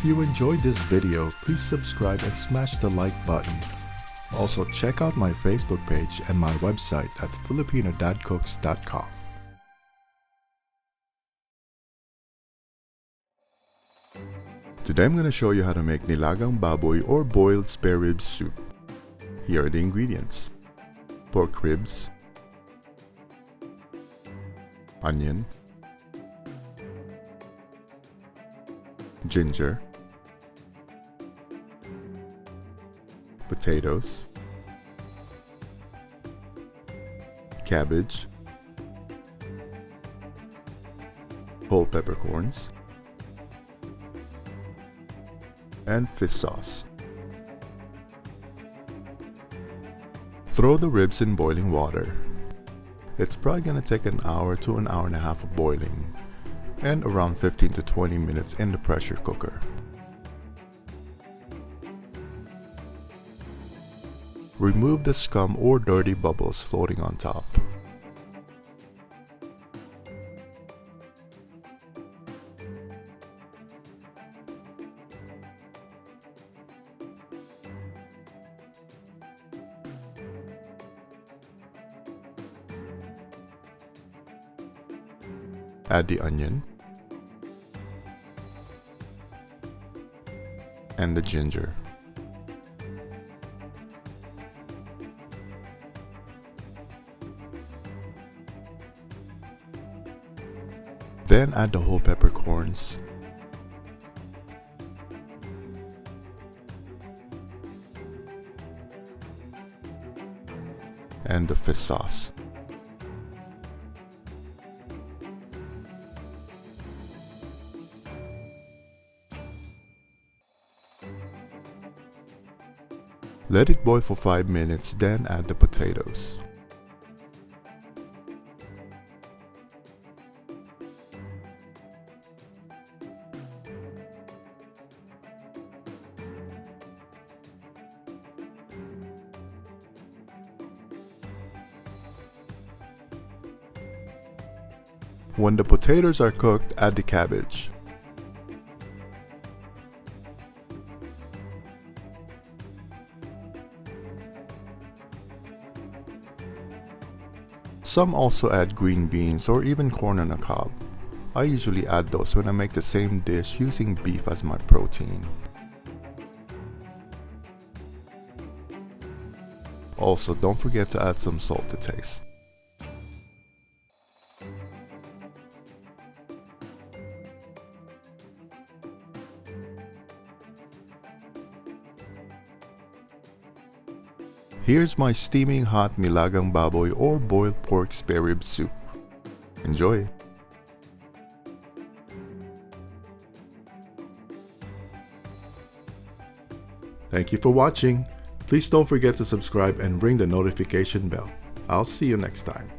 If you enjoyed this video, please subscribe and smash the like button. Also check out my Facebook page and my website at filipinodadcooks.com. Today I'm going to show you how to make Nilagang Baboy or boiled spare ribs soup. Here are the ingredients: pork ribs, onion, ginger, potatoes, cabbage, whole peppercorns, and fish sauce. Throw the ribs in boiling water. It's probably going to take an hour to an hour and a half of boiling, and around 15 to 20 minutes in the pressure cooker. Remove the scum or dirty bubbles floating on top. Add the onion and the ginger. Then add the whole peppercorns and the fish sauce. Let it boil for 5 minutes, then add the potatoes. When the potatoes are cooked, add the cabbage. Some also add green beans or even corn on the cob. I usually add those when I make the same dish using beef as my protein. Also, don't forget to add some salt to taste. Here's my steaming hot Nilagang Baboy or boiled pork spare rib soup. Enjoy! Thank you for watching. Please don't forget to subscribe and ring the notification bell. I'll see you next time.